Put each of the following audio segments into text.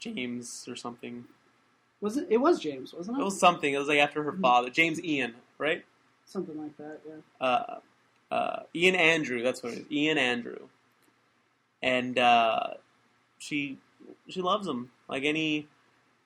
James or something. Was it? It was James, wasn't it? It was something. It was like after her father, James Ian, right? Something like that. Yeah. Ian Andrew. That's what it is. Ian Andrew. And she loves him like any.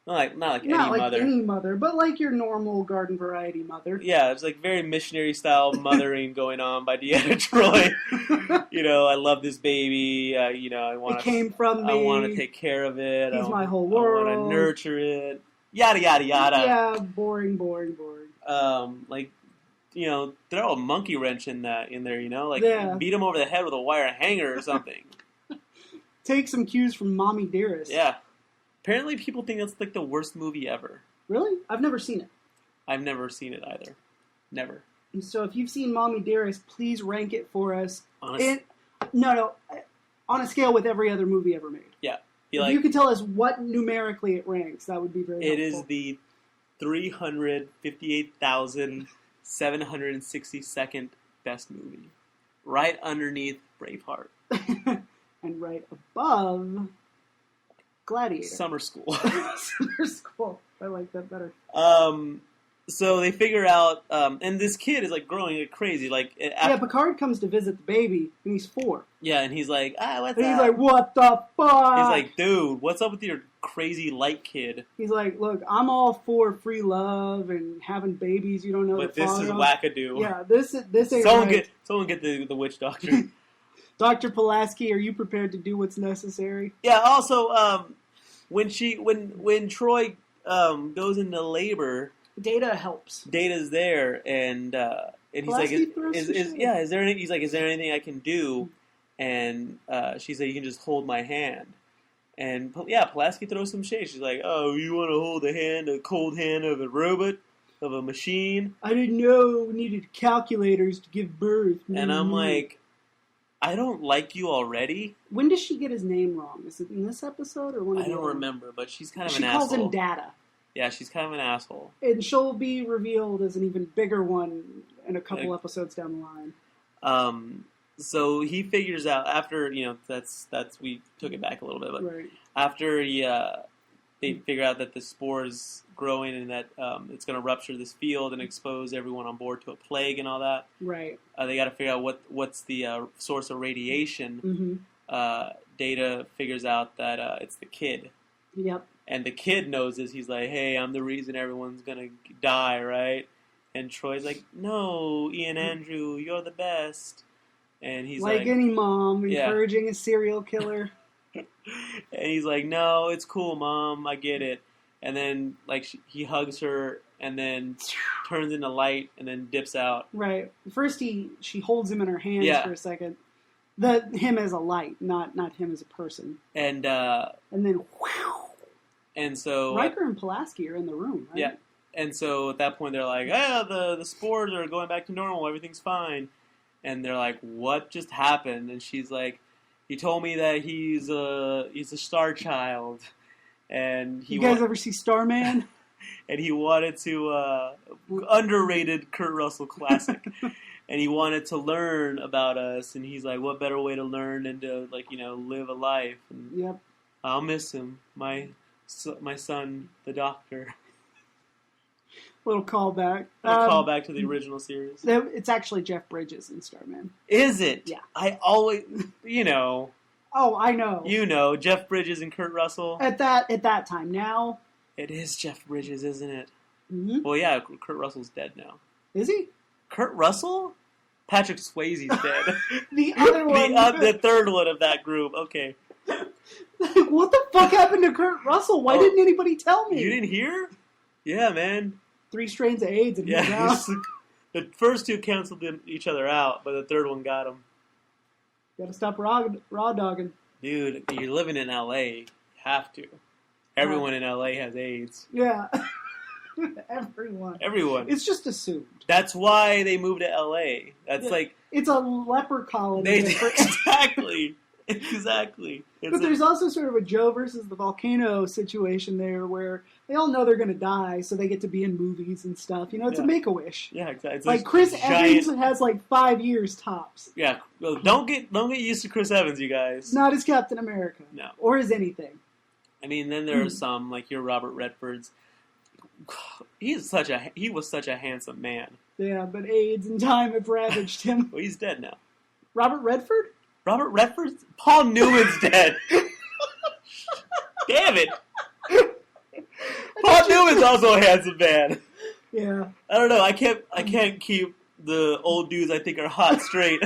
Not like any mother. Any mother, but like your normal garden variety mother. Yeah, it's like very missionary style mothering going on by Deanna Troi. I love this baby. I want. It came from me. I want to take care of it. He's my whole world. I want to nurture it. Yada yada yada. Yeah, boring. Throw a monkey wrench in there. Beat him over the head with a wire hanger or something. Take some cues from Mommy Dearest. Yeah. Apparently, people think that's like the worst movie ever. Really? I've never seen it. I've never seen it either. Never. And so if you've seen Mommy Dearest, please rank it for us. No. On a scale with every other movie ever made. Yeah. If you could tell us what numerically it ranks, that would be very helpful. It is the 358,762nd best movie. Right underneath Braveheart. And right above Gladiator. Summer School. Summer School. I like that better. So they figure out, and this kid is like growing like crazy. Picard comes to visit the baby, and he's 4. Yeah, and he's like, what's up? And he's like, what the fuck? He's like, dude, what's up with your crazy light kid? He's like, look, I'm all for free love and having babies you don't know but the this father is of. wackadoo. Yeah, this ain't Someone get the witch doctor. Dr. Pulaski, are you prepared to do what's necessary? Yeah. Also, when Troy goes into labor, Data helps. Data's there, and he's Pulaski like, is there anything I can do? And she's like, you can just hold my hand. And Pulaski throws some shade. She's like, oh, you want to hold a cold hand of a robot, of a machine? I didn't know we needed calculators to give birth. And I'm like, I don't like you already. When does she get his name wrong? Is it in this episode or one of the I don't other remember, but she's kind of an asshole. She calls him Data. Yeah, she's kind of an asshole. And she'll be revealed as an even bigger one in a couple episodes down the line. So he figures out after that's we took it back a little bit, but right. After they figure out that the spore is growing and that it's going to rupture this field and expose everyone on board to a plague and all that. Right. They got to figure out what's the source of radiation. Mm-hmm. Data figures out that it's the kid. Yep. And the kid knows this. He's like, hey, I'm the reason everyone's going to die, right? And Troy's like, no, Ian Andrew, you're the best. And he's like any mom, encouraging a serial killer. And he's like, no, it's cool, Mom, I get it. And then he hugs her and then turns into light and then dips out. Right. First she holds him in her hands for a second. Him as a light, not him as a person. And then and so Riker and Pulaski are in the room, right? Yeah. And so at that point they're like, the spores are going back to normal, everything's fine. And they're like, what just happened? And she's like, he told me that he's a star child. And you guys ever see Starman? And he wanted to underrated Kurt Russell classic. And he wanted to learn about us, and he's like, what better way to learn than to live a life? And yep. I'll miss him. My son, the doctor. Little callback. Callback to the original series. It's actually Jeff Bridges in Starman. Is it? Yeah. I always, Oh, I know. Jeff Bridges and Kurt Russell. At that time. Now. It is Jeff Bridges, isn't it? Mm-hmm. Well, yeah, Kurt Russell's dead now. Is he? Kurt Russell? Patrick Swayze's dead. The other one. The third one of that group. Okay. What the fuck happened to Kurt Russell? Why didn't anybody tell me? You didn't hear? Yeah, man. 3 strains of AIDS and he's out. The first 2 canceled each other out, but the third one got him. Gotta stop raw dogging. Dude, you're living in LA. You have to. Everyone in LA has AIDS. Yeah. Everyone. It's just assumed. That's why they moved to LA. That's it's a leper colony. Exactly. Exactly. But there's also sort of a Joe versus the volcano situation there where they all know they're going to die, so they get to be in movies and stuff. It's a Make-A-Wish. Yeah, exactly. It's like Chris Evans has 5 years tops. Yeah. Well, don't get used to Chris Evans, you guys. Not as Captain America. No. Or as anything. I mean, then there are some, like your Robert Redford's. He was such a handsome man. Yeah, but AIDS and time have ravaged him. Well, he's dead now. Robert Redford? Robert Redford? Paul Newman's dead. Damn it. Paul Newman's also a handsome man. Yeah. I don't know. I can't keep the old dudes I think are hot straight.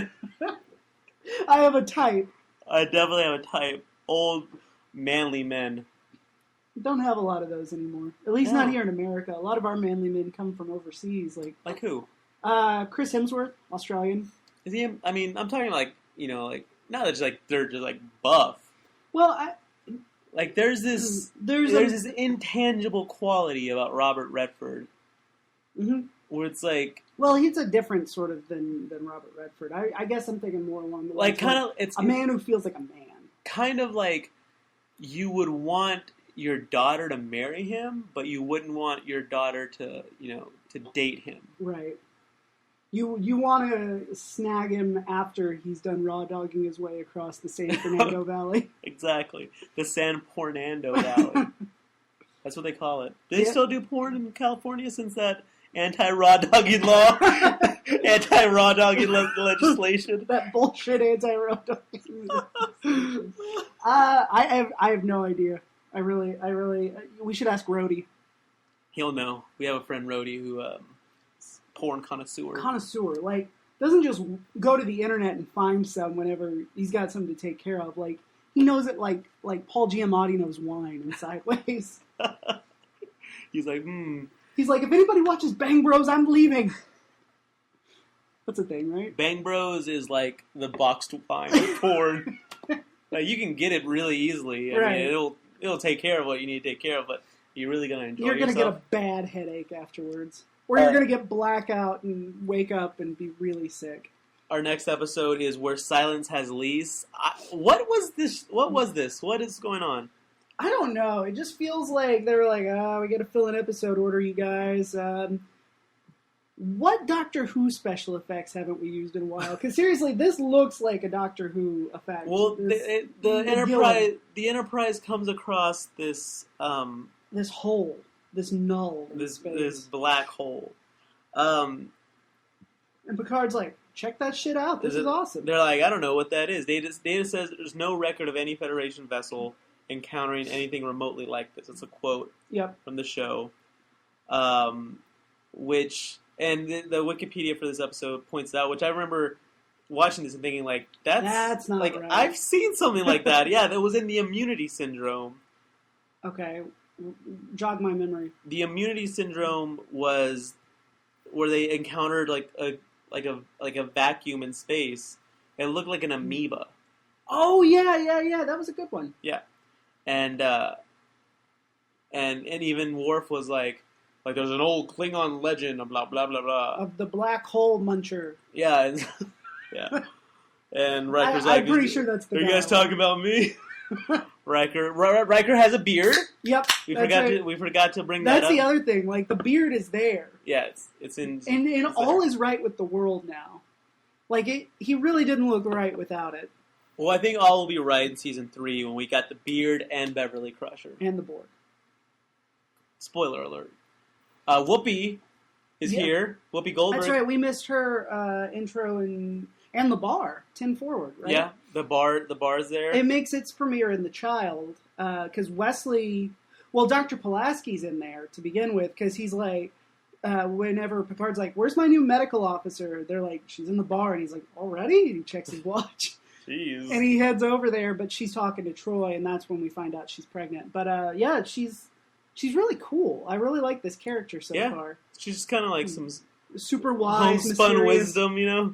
I have a type. I definitely have a type. Old, manly men. Don't have a lot of those anymore. At least not here in America. A lot of our manly men come from overseas. Like who? Chris Hemsworth, Australian. Is he? I mean, I'm talking like not just like they're just like buff. Well, there's this intangible quality about Robert Redford. Mm-hmm. Where it's like, well, he's a different sort of than Robert Redford. I guess I'm thinking more along the lines kind of it's a man who feels like a man. Kind of like you would want your daughter to marry him, but you wouldn't want your daughter to date him. Right. You want to snag him after he's done raw dogging his way across the San Fernando Valley. Exactly. The San Fernando Valley. That's what they call it. Do they still do porn in California since that anti-raw dogging law? Anti-raw dogging legislation? That bullshit anti-raw dogging. I have no idea. I really, we should ask Rhodey. He'll know. We have a friend, Rhodey, who is porn connoisseur. Doesn't just go to the internet and find some whenever he's got something to take care of. Like, he knows it like Paul Giamatti knows wine and Sideways. He's like, He's like, if anybody watches Bang Bros, I'm leaving. That's a thing, right? Bang Bros is like the boxed wine of porn. Like, you can get it really easily. I mean, it'll take care of what you need to take care of, but you're really going to enjoy yourself. You're going to get a bad headache afterwards. Or you're going to get blackout and wake up and be really sick. Our next episode is Where Silence Has Lease. What was this? What is going on? I don't know. It just feels like they were like, we got to fill an episode order, you guys. What Doctor Who special effects haven't we used in a while? Because seriously, this looks like a Doctor Who effect. Well, the Enterprise comes across this this hole, this null, this black hole, and Picard's like, check that shit out. This is awesome. They're like, I don't know what that is. Data says there's no record of any Federation vessel encountering anything remotely like this. It's a quote from the show, which. And the Wikipedia for this episode points out, which I remember watching this and thinking, like, that's not like, right. I've seen something like that. Yeah, that was in the Immunity Syndrome. Okay, jog my memory. The Immunity Syndrome was where they encountered like a vacuum in space. It looked like an amoeba. Oh yeah. That was a good one. Yeah, and even Worf was like there's an old Klingon legend of blah blah blah blah of the black hole muncher. Yeah, yeah. And Riker's like, I'm pretty sure that's the. Are you guys talking about me? Riker has a beard. Yep, we forgot to bring that up. That's the other thing. Like, the beard is there. Yeah, it's in. And all is right with the world now. Like, he really didn't look right without it. Well, I think all will be right in season 3 when we got the beard and Beverly Crusher and the Borg. Spoiler alert. Whoopi is here. Whoopi Goldberg. That's right. We missed her intro and the bar, 10 Forward, right? Yeah, the bar's there. It makes its premiere in The Child because Wesley, Dr. Pulaski's in there to begin with because he's like, whenever Picard's like, where's my new medical officer? They're like, she's in the bar. And he's like, already? And he checks his watch. Jeez. And he heads over there, but she's talking to Troy, and that's when we find out she's pregnant. But yeah, she's really cool. I really like this character so far. She's just kind of like some super wise, homespun wisdom, you know.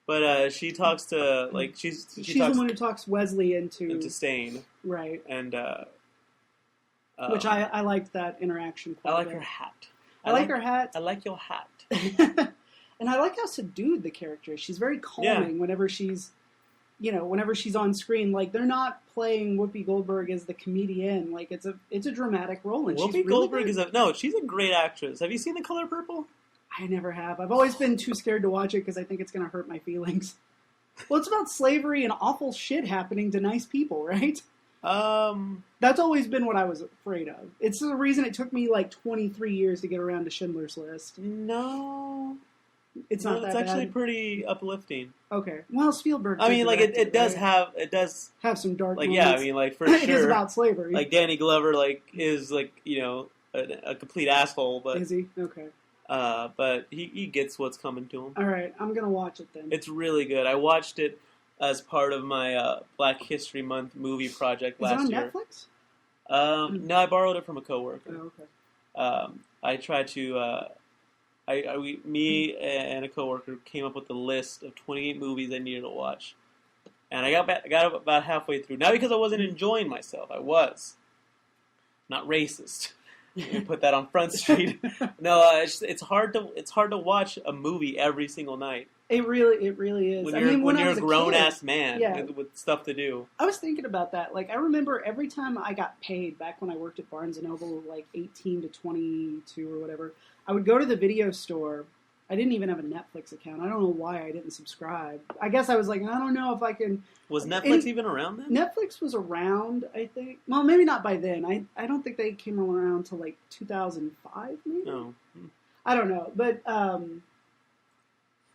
But she talks to she's the one who talks Wesley into staying, right? And which I liked that interaction. I like her hat. I like her hat. I like your hat. And I like how subdued the character is. She's very calming whenever she's. Whenever she's on screen, like, they're not playing Whoopi Goldberg as the comedian. Like, it's a dramatic role. And Whoopi Goldberg she's a great actress. Have you seen The Color Purple? I never have. I've always been too scared to watch it because I think it's going to hurt my feelings. Well, it's about slavery and awful shit happening to nice people, right? That's always been what I was afraid of. It's the reason it took me like 23 years to get around to Schindler's List. No. It's not that It's bad. actually pretty uplifting. Okay. Well, Spielberg. I mean, like it does have some dark. Like moments. yeah, I mean, like for it sure. is about slavery. Like Danny Glover, like is like a complete asshole, but is he? Okay. But he gets what's coming to him. All right, I'm gonna watch it then. It's really good. I watched it as part of my Black History Month movie project last year. Is it on Netflix? No, I borrowed it from a coworker. Oh, okay. I tried to. Me and a coworker came up with a list of 28 movies I needed to watch, and I got about halfway through. Not because I wasn't enjoying myself. I was not racist. You put that on Front Street. No, it's hard to watch a movie every single night. It really is. When you're a grown ass man yeah. with stuff to do. I was thinking about that. Like I remember every time I got paid back when I worked at Barnes and Noble, like 18 to 22 or whatever, I would go to the video store. I didn't even have a Netflix account. I don't know why I didn't subscribe. I guess I was like, I don't know if I can. Was Netflix even around then? Netflix was around, I think. Well, maybe not by then. I don't think they came around till like 2005, maybe. No. I don't know, but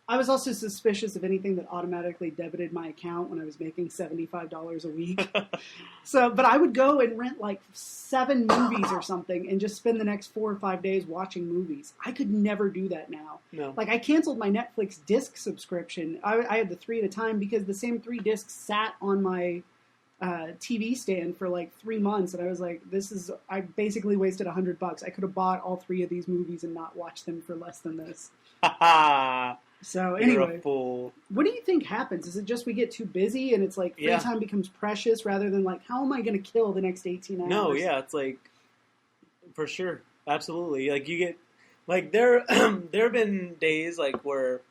I was also suspicious of anything that automatically debited my account when I was making $75 a week. But I would go and rent like 7 movies or something and just spend the next 4 or 5 days watching movies. I could never do that now. No. Like I canceled my Netflix disc subscription. I had the 3 at a time because the same 3 discs sat on my TV stand for like 3 months, and I was like, I basically wasted $100. I could have bought all 3 of these movies and not watched them for less than this. So anyway, you're a fool. What do you think happens? Is it just we get too busy and it's like free time becomes precious rather than like, how am I going to kill the next 18 hours? No, yeah, it's like, for sure, absolutely. Like you get, like there have been days like where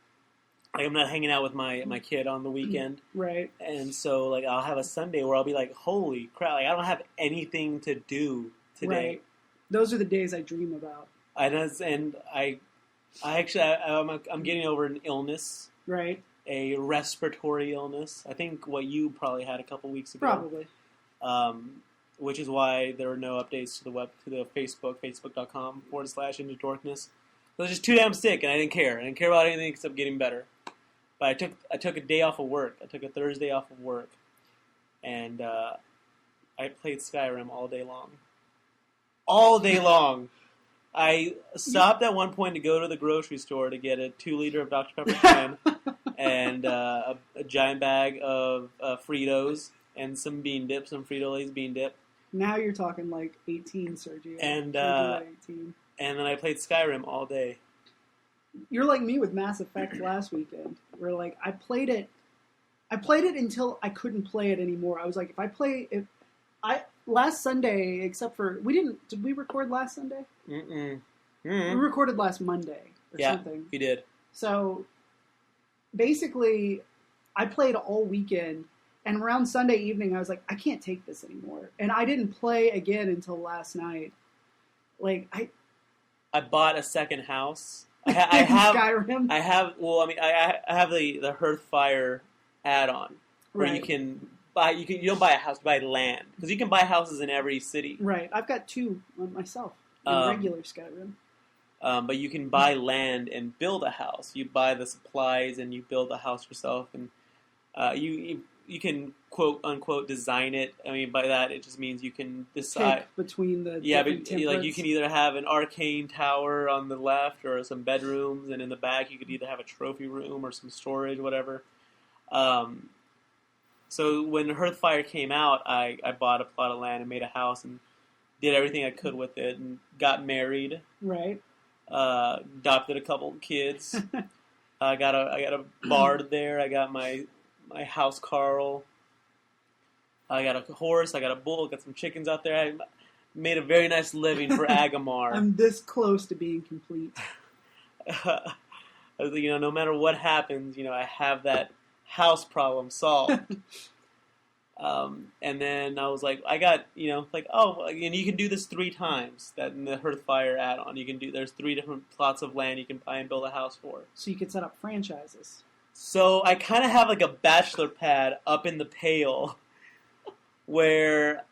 like, I'm not hanging out with my kid on the weekend, right? And so like I'll have a Sunday where I'll be like, holy crap, like I don't have anything to do today. Right. Those are the days I dream about. I'm getting over an illness. Right. A respiratory illness. I think what you probably had a couple weeks ago. Probably. Which is why there were no updates to the Facebook, facebook.com/into Dorkness. I was just too damn sick, and I didn't care. I didn't care about anything except getting better. But I took a day off of work. I took a Thursday off of work, and I played Skyrim all day long. All day long. I stopped at one point to go to the grocery store to get a 2-liter of Dr. Pepper can and a giant bag of Fritos and some bean dip, some Frito-Lay's bean dip. Now you're talking like 18, Sergio. And 18. And then I played Skyrim all day. You're like me with Mass Effect last weekend, where like I played it until I couldn't play it anymore. I was like, last Sunday, except for did we record last Sunday? Mm-mm. We recorded last Monday or something. We did. So basically, I played all weekend, and around Sunday evening, I was like, I can't take this anymore, and I didn't play again until last night. Like I bought a second house. I have Skyrim. I have. Well, I mean, I have the Hearthfire add-on where right. you can buy. You don't buy a house, you buy land, because you can buy houses in every city. Right. I've got 2 myself in regular Skyrim. But you can buy land and build a house. You buy the supplies and you build a house yourself, and you can quote unquote design it. I mean, by that it just means you can decide pick between the but templates. like you can either have an arcane tower on the left or some bedrooms, and in the back you could either have a trophy room or some storage, whatever. So when Hearthfire came out, I bought a plot of land and made a house and did everything I could with it and got married. Right. Adopted a couple kids. I got a bard there. I got my house Carl. I got a horse. I got a bull. Got some chickens out there. I made a very nice living for Agamar. I'm this close to being complete. No matter what happens, I have that house problem solved. And then I was like, I got, and you can do this 3 times. That in the Hearthfire add-on, there's 3 different plots of land you can buy and build a house for. So you could set up franchises. So I kind of have like a bachelor pad up in the pail where